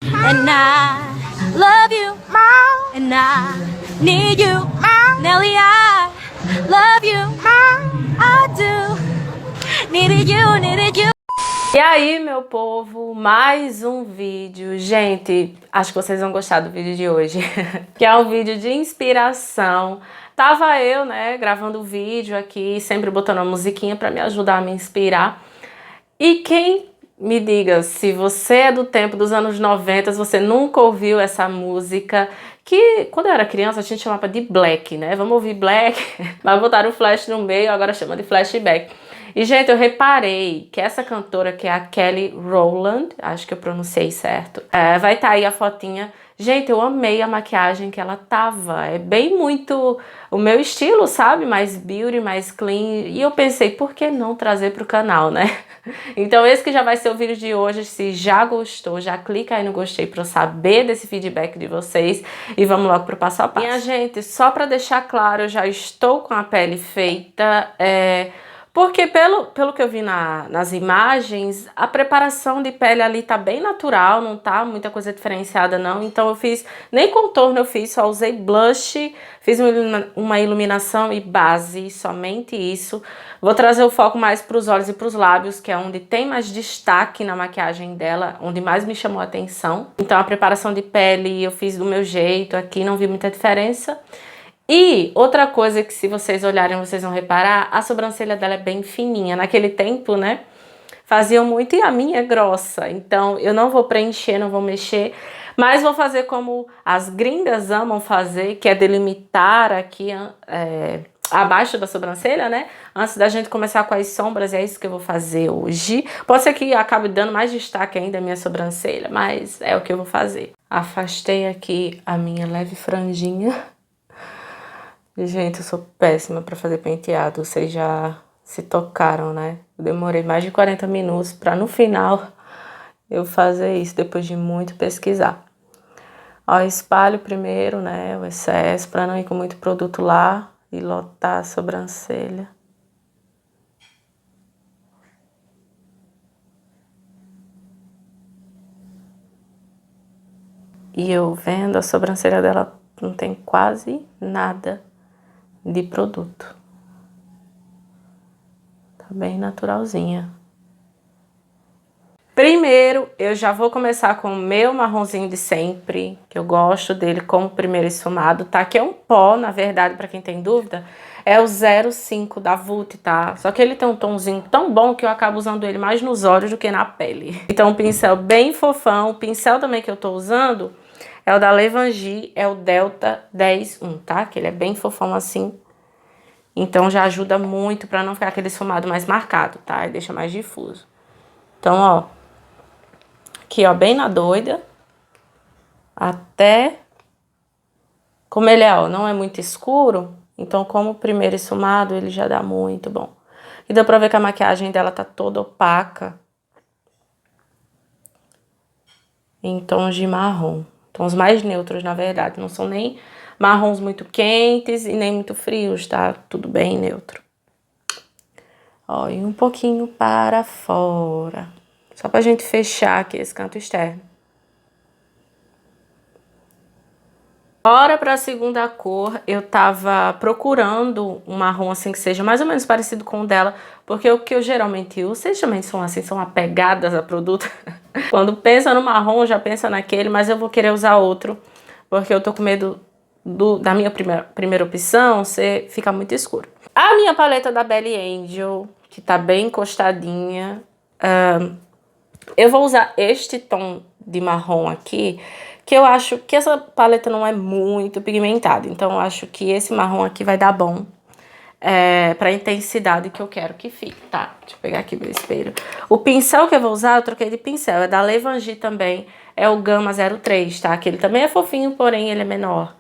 And I love you more. And I need you more. Nelly, I love you more. I do. Needed you, needed you. E aí, meu povo, mais um vídeo. Gente, acho que vocês vão gostar do vídeo de hoje, que é um vídeo de inspiração. Tava eu, né, gravando o vídeo aqui, sempre botando uma musiquinha pra me ajudar a me inspirar. E quem me diga, se você é do tempo dos anos 90, você nunca ouviu essa música, que quando eu era criança a gente chamava de Black, né? Vamos ouvir Black, mas botaram o flash no meio, agora chama de flashback. E, gente, eu reparei que essa cantora, que é a Kelly Rowland, acho que eu pronunciei certo, vai estar aí a fotinha. Gente, eu amei a maquiagem que ela tava. É bem muito o meu estilo, sabe? Mais beauty, mais clean. E eu pensei, por que não trazer pro canal, né? Então esse que já vai ser o vídeo de hoje. Se já gostou, já clica aí no gostei para eu saber desse feedback de vocês. E vamos logo pro passo a passo. Minha gente, só para deixar claro, eu já estou com a pele feita. Porque pelo que eu vi nas imagens, a preparação de pele ali tá bem natural, não tá muita coisa diferenciada não. Então eu fiz, nem contorno eu fiz, só usei blush, fiz uma iluminação e base, somente isso. Vou trazer o foco mais para os olhos e para os lábios, que é onde tem mais destaque na maquiagem dela, onde mais me chamou a atenção. Então a preparação de pele eu fiz do meu jeito aqui, não vi muita diferença. E outra coisa que se vocês olharem, vocês vão reparar, a sobrancelha dela é bem fininha. Naquele tempo, né, faziam muito e a minha é grossa. Então eu não vou preencher, não vou mexer, mas vou fazer como as gringas amam fazer, que é delimitar aqui abaixo da sobrancelha, né? Antes da gente começar com as sombras, é isso que eu vou fazer hoje. Pode ser que acabe dando mais destaque ainda a minha sobrancelha, mas é o que eu vou fazer. Afastei aqui a minha leve franjinha. Gente, eu sou péssima pra fazer penteado, vocês já se tocaram, né? Eu demorei mais de 40 minutos pra no final eu fazer isso, depois de muito pesquisar. Ó, espalho primeiro, né, o excesso, pra não ir com muito produto lá e lotar a sobrancelha. E eu vendo, a sobrancelha dela não tem quase nada de produto. Tá bem naturalzinha. Primeiro, eu já vou começar com o meu marronzinho de sempre, que eu gosto dele como primeiro esfumado, tá? Que é um pó, na verdade, pra quem tem dúvida, é o 05 da Vult, tá? Só que ele tem um tomzinho tão bom que eu acabo usando ele mais nos olhos do que na pele. Então, um pincel bem fofão. O pincel também que eu tô usando é o da Levangie, é o Delta 10-1, tá? Que ele é bem fofão assim. Então já ajuda muito pra não ficar aquele esfumado mais marcado, tá? E deixa mais difuso. Então, ó, aqui, ó, bem na doida. Até... Como ele é, ó, não é muito escuro, então como o primeiro esfumado, ele já dá muito bom. E dá pra ver que a maquiagem dela tá toda opaca. Em tons de marrom. Tons mais neutros, na verdade. Não são nem marrons muito quentes e nem muito frios, tá? Tudo bem neutro. Ó, e um pouquinho para fora. Só pra gente fechar aqui esse canto externo. Bora pra segunda cor. Eu tava procurando um marrom assim que seja mais ou menos parecido com o dela, porque o que eu geralmente uso, vocês também são assim, são apegadas a produto. Quando pensa no marrom, já pensa naquele, mas eu vou querer usar outro, porque eu tô com medo da minha primeira opção ser ficar muito escuro. A minha paleta da Belly Angel, que tá bem encostadinha, eu vou usar este tom de marrom aqui, que eu acho que essa paleta não é muito pigmentada. Então eu acho que esse marrom aqui vai dar bom pra intensidade que eu quero que fique, tá? Deixa eu pegar aqui meu espelho. O pincel que eu vou usar, eu troquei de pincel, é da Levangie também, é o Gama 03, tá? Que ele também é fofinho, porém ele é menor.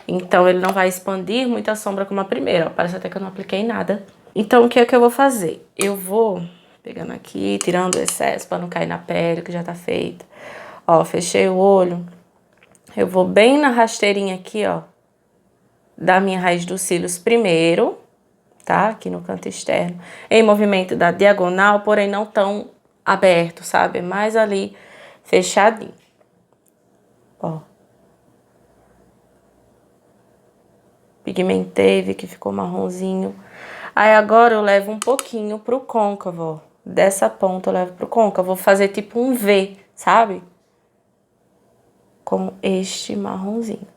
Então ele não vai expandir muita sombra como a primeira, ó. Parece até que eu não apliquei nada. Então o que é que eu vou fazer? Eu vou pegando aqui, tirando o excesso pra não cair na pele, que já tá feita. Ó, fechei o olho. Eu vou bem na rasteirinha aqui, ó, da minha raiz dos cílios primeiro, tá? Aqui no canto externo, em movimento da diagonal, porém não tão aberto, sabe? É mais ali fechadinho. Ó. Pigmentei, vi que ficou marronzinho. Aí agora eu levo um pouquinho pro côncavo, ó. Dessa ponta eu levo pro côncavo. Vou fazer tipo um V, sabe? Com este marronzinho.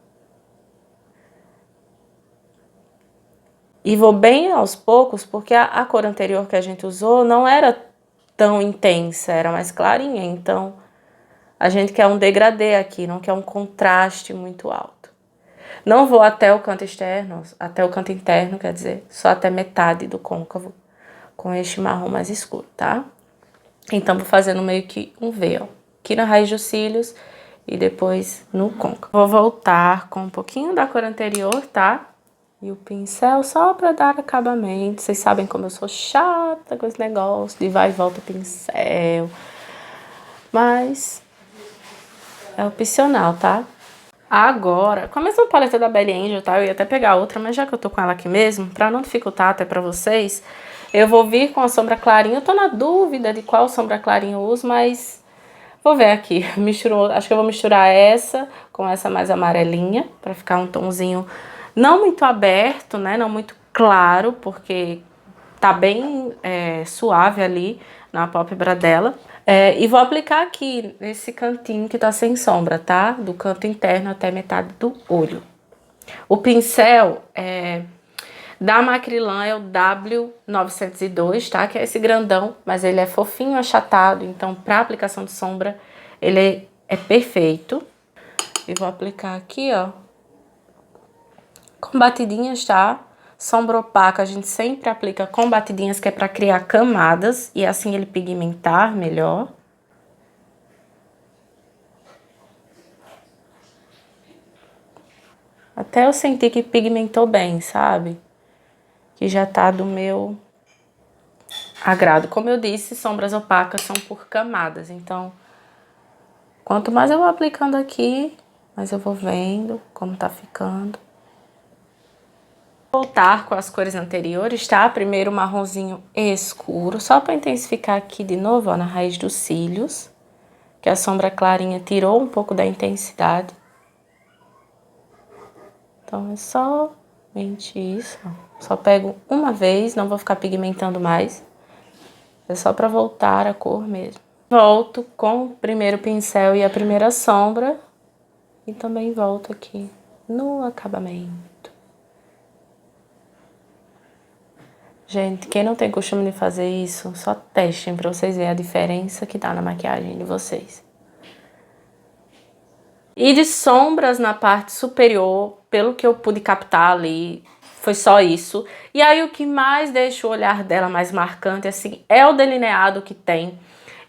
E vou bem aos poucos, porque a cor anterior que a gente usou não era tão intensa, era mais clarinha. Então, a gente quer um degradê aqui, não quer um contraste muito alto. Não vou até o canto externo, até o canto interno, quer dizer, só até metade do côncavo, com este marrom mais escuro, tá? Então, vou fazendo meio que um V, ó. Aqui na raiz dos cílios e depois no côncavo. Vou voltar com um pouquinho da cor anterior, tá? E o pincel só pra dar acabamento. Vocês sabem como eu sou chata com esse negócio de vai e volta pincel. Mas é opcional, tá? Agora, com a mesma paleta da Belly Angel, tá? Eu ia até pegar outra, mas já que eu tô com ela aqui mesmo, pra não dificultar até pra vocês, eu vou vir com a sombra clarinha. Eu tô na dúvida de qual sombra clarinha eu uso, mas vou ver aqui. Acho que eu vou misturar essa com essa mais amarelinha, pra ficar um tomzinho não muito aberto, né? Não muito claro, porque tá bem suave ali na pálpebra dela. E vou aplicar aqui nesse cantinho que tá sem sombra, tá? Do canto interno até metade do olho. O pincel da Macrylan é o W902, tá? Que é esse grandão, mas ele é fofinho, achatado. Então, pra aplicação de sombra, ele é perfeito. E vou aplicar aqui, ó. Com batidinhas, tá? Sombra opaca a gente sempre aplica com batidinhas, que é pra criar camadas e assim ele pigmentar melhor. Até eu sentir que pigmentou bem, sabe? Que já tá do meu agrado. Como eu disse, sombras opacas são por camadas, então quanto mais eu vou aplicando aqui, mais eu vou vendo como tá ficando. Voltar com as cores anteriores, tá? Primeiro marronzinho escuro, só para intensificar aqui de novo, ó, na raiz dos cílios, que a sombra clarinha tirou um pouco da intensidade. Então é somente isso, ó. Só pego uma vez, não vou ficar pigmentando mais. É só para voltar a cor mesmo. Volto com o primeiro pincel e a primeira sombra e também volto aqui no acabamento. Gente, quem não tem costume de fazer isso, só testem pra vocês verem a diferença que dá na maquiagem de vocês. E de sombras na parte superior, pelo que eu pude captar ali, foi só isso. E aí o que mais deixa o olhar dela mais marcante, assim, é o delineado que tem.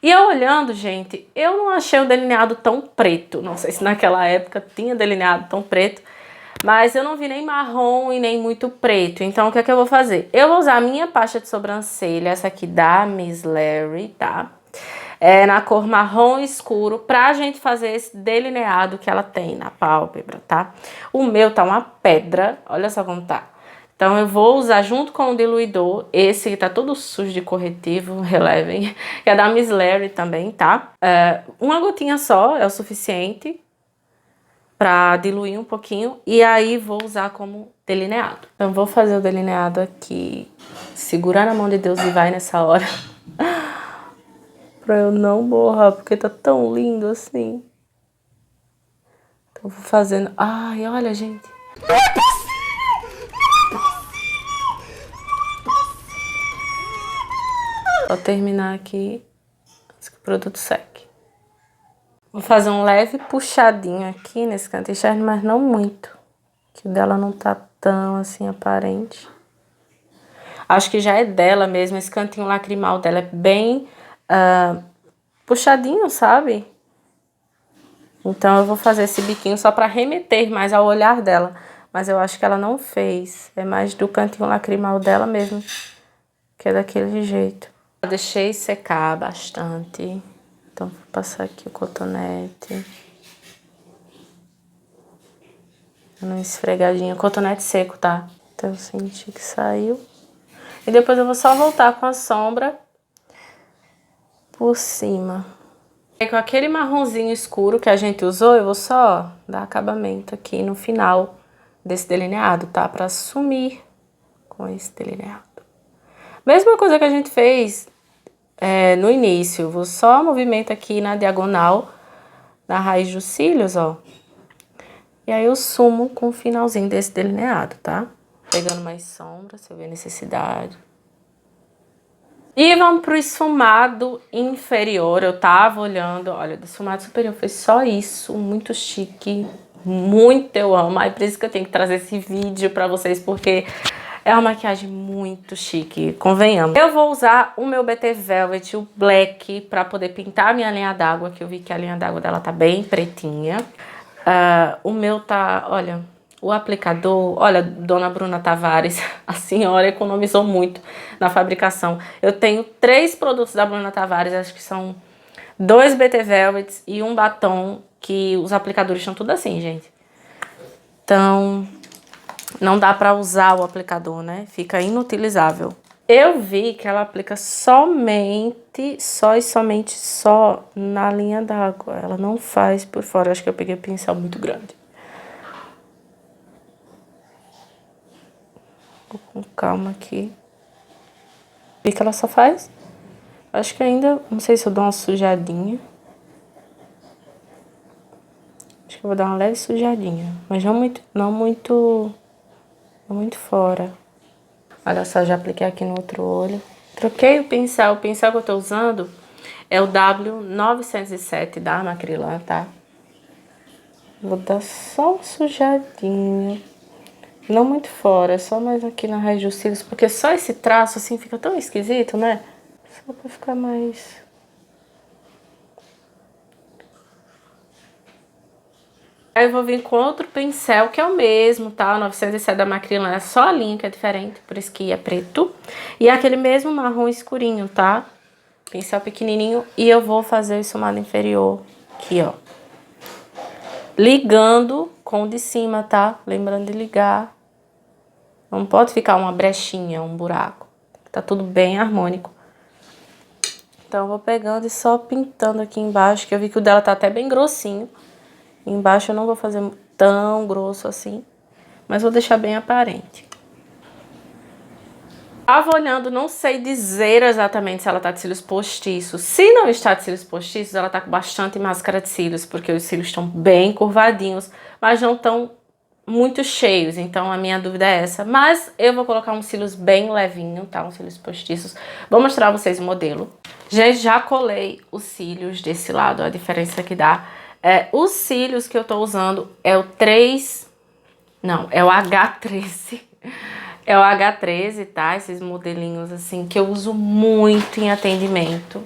E eu olhando, gente, eu não achei o delineado tão preto. Não sei se naquela época tinha delineado tão preto. Mas eu não vi nem marrom e nem muito preto. Então, o que é que eu vou fazer? Eu vou usar a minha pasta de sobrancelha, essa aqui da Miss Larry, tá? Na cor marrom escuro, pra gente fazer esse delineado que ela tem na pálpebra, tá? O meu tá uma pedra, olha só como tá. Então, eu vou usar junto com o diluidor, esse que tá todo sujo de corretivo, relevem, que é da Miss Larry também, tá? Uma gotinha só é o suficiente para diluir um pouquinho, e aí vou usar como delineado. Então, vou fazer o delineado aqui, segurar na mão de Deus e vai nessa hora, pra eu não borrar, porque tá tão lindo assim. Então, vou fazendo... Ai, olha, gente. Não é possível! Não é possível! Vou terminar aqui, antes que o produto seque. Vou fazer um leve puxadinho aqui nesse canto externo, mas não muito. Que o dela não tá tão assim aparente. Acho que já é dela mesmo, esse cantinho lacrimal dela é bem puxadinho, sabe? Então eu vou fazer esse biquinho só pra remeter mais ao olhar dela. Mas eu acho que ela não fez, é mais do cantinho lacrimal dela mesmo, que é daquele jeito. Eu deixei secar bastante. Então, vou passar aqui o cotonete. Uma esfregadinha. Cotonete seco, tá? Então, eu senti que saiu. E depois eu vou só voltar com a sombra por cima. E com aquele marronzinho escuro que a gente usou, eu vou só dar acabamento aqui no final desse delineado, tá? Pra sumir com esse delineado. Mesma coisa que a gente fez no início, vou só movimento aqui na diagonal, na raiz dos cílios, ó. E aí eu sumo com o finalzinho desse delineado, tá? Pegando mais sombra, se eu ver necessidade. E vamos pro esfumado inferior. Eu tava olhando, olha, do esfumado superior foi só isso, muito chique, muito eu amo. Aí por isso que eu tenho que trazer esse vídeo pra vocês, porque é uma maquiagem muito chique, convenhamos. Eu vou usar o meu BT Velvet, o Black, pra poder pintar a minha linha d'água, que eu vi que a linha d'água dela tá bem pretinha. O meu tá, olha, o aplicador, olha, Dona Bruna Tavares, a senhora economizou muito na fabricação. Eu tenho 3 produtos da Bruna Tavares, acho que são 2 BT Velvets e um batom, que os aplicadores estão tudo assim, gente. Então, não dá pra usar o aplicador, né? Fica inutilizável. Eu vi que ela aplica somente na linha d'água. Ela não faz por fora. Acho que eu peguei um pincel muito grande. Vou com calma aqui. Vi que ela só faz. Acho que ainda, não sei se eu dou uma sujadinha. Acho que eu vou dar uma leve sujadinha, mas não muito fora. Olha só, já apliquei aqui no outro olho. Troquei o pincel que eu tô usando é o W907 da Armacrilan, tá? Vou dar só uma sujadinha. Não muito fora, só mais aqui na raiz dos cílios, porque só esse traço assim fica tão esquisito, né? Só pra ficar mais... Aí eu vou vir com outro pincel, que é o mesmo, tá? O 907 da Armacrilan, é só a linha que é diferente, por isso que é preto. E é aquele mesmo marrom escurinho, tá? Pincel pequenininho. E eu vou fazer o esfumado inferior aqui, ó. Ligando com o de cima, tá? Lembrando de ligar. Não pode ficar uma brechinha, um buraco. Tá tudo bem harmônico. Então eu vou pegando e só pintando aqui embaixo, que eu vi que o dela tá até bem grossinho. Embaixo eu não vou fazer tão grosso assim, mas vou deixar bem aparente. Tava olhando, não sei dizer exatamente se ela tá de cílios postiços. Se não está de cílios postiços, ela tá com bastante máscara de cílios, porque os cílios estão bem curvadinhos, mas não estão muito cheios, então a minha dúvida é essa. Mas eu vou colocar uns cílios bem levinho, tá? Uns cílios postiços. Vou mostrar a vocês o modelo. Gente, já colei os cílios desse lado, a diferença que dá. Os cílios que eu tô usando é o 3... Não, é o H13. É o H13, tá? Esses modelinhos assim que eu uso muito em atendimento.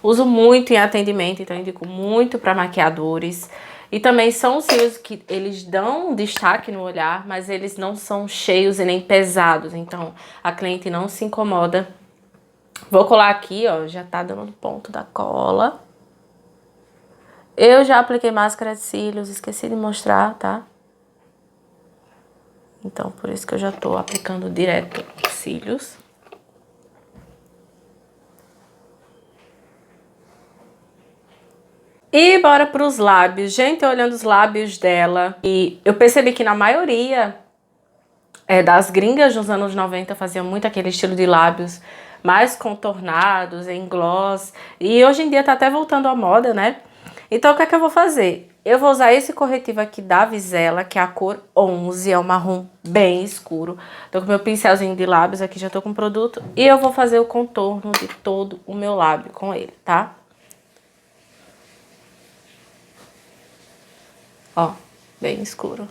Uso muito em atendimento, então eu indico muito para maquiadores. E também são os cílios que eles dão destaque no olhar, mas eles não são cheios e nem pesados. Então a cliente não se incomoda. Vou colar aqui, ó, já tá dando ponto da cola. Eu já apliquei máscara de cílios, esqueci de mostrar, tá? Então, por isso que eu já tô aplicando direto os cílios. E bora pros lábios. Gente, olhando os lábios dela, e eu percebi que na maioria das gringas dos anos 90 faziam muito aquele estilo de lábios mais contornados, em gloss. E hoje em dia tá até voltando à moda, né? Então, o que é que eu vou fazer? Eu vou usar esse corretivo aqui da Visela, que é a cor 11, é um marrom bem escuro. Tô com meu pincelzinho de lábios aqui, já tô com o produto. E eu vou fazer o contorno de todo o meu lábio com ele, tá? Ó, bem escuro.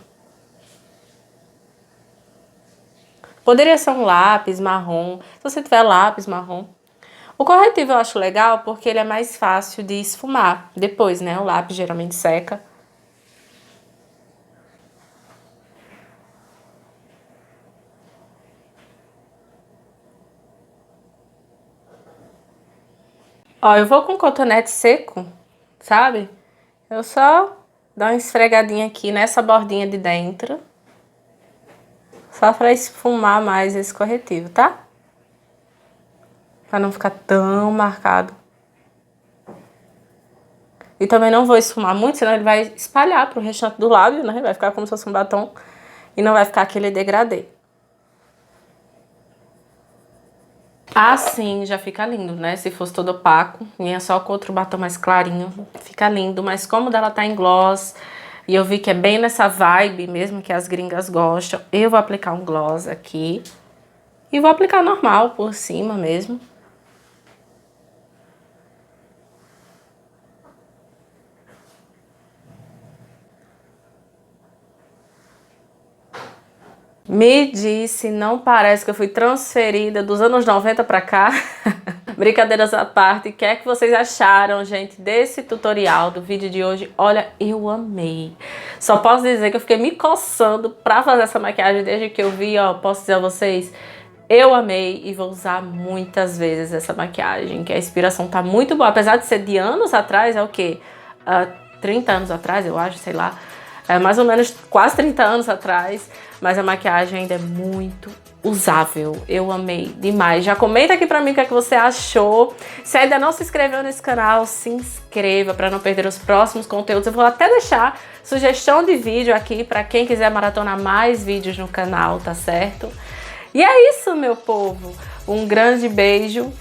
Poderia ser um lápis marrom, se você tiver lápis marrom. O corretivo eu acho legal porque ele é mais fácil de esfumar depois, né? O lápis geralmente seca. Ó, eu vou com cotonete seco, sabe? Eu só dou uma esfregadinha aqui nessa bordinha de dentro. Só pra esfumar mais esse corretivo, tá? Pra não ficar tão marcado. E também não vou esfumar muito, senão ele vai espalhar pro restante do lábio, né? Vai ficar como se fosse um batom e não vai ficar aquele degradê. Assim já fica lindo, né? Se fosse todo opaco, vinha só com outro batom mais clarinho, fica lindo. Mas como dela tá em gloss, e eu vi que é bem nessa vibe mesmo que as gringas gostam, eu vou aplicar um gloss aqui. E vou aplicar normal por cima mesmo. Me disse, não parece que eu fui transferida dos anos 90 pra cá? Brincadeiras à parte, o que é que vocês acharam, gente, desse tutorial, do vídeo de hoje? Olha, eu amei. Só posso dizer que eu fiquei me coçando pra fazer essa maquiagem desde que eu vi, ó, posso dizer a vocês, eu amei e vou usar muitas vezes essa maquiagem, que a inspiração tá muito boa. Apesar de ser de anos atrás, é o quê? 30 anos atrás, eu acho, sei lá. É mais ou menos quase 30 anos atrás, mas a maquiagem ainda é muito usável. Eu amei demais. Já comenta aqui pra mim o que é que você achou. Se ainda não se inscreveu nesse canal, se inscreva para não perder os próximos conteúdos. Eu vou até deixar sugestão de vídeo aqui para quem quiser maratonar mais vídeos no canal, tá certo? E é isso, meu povo. Um grande beijo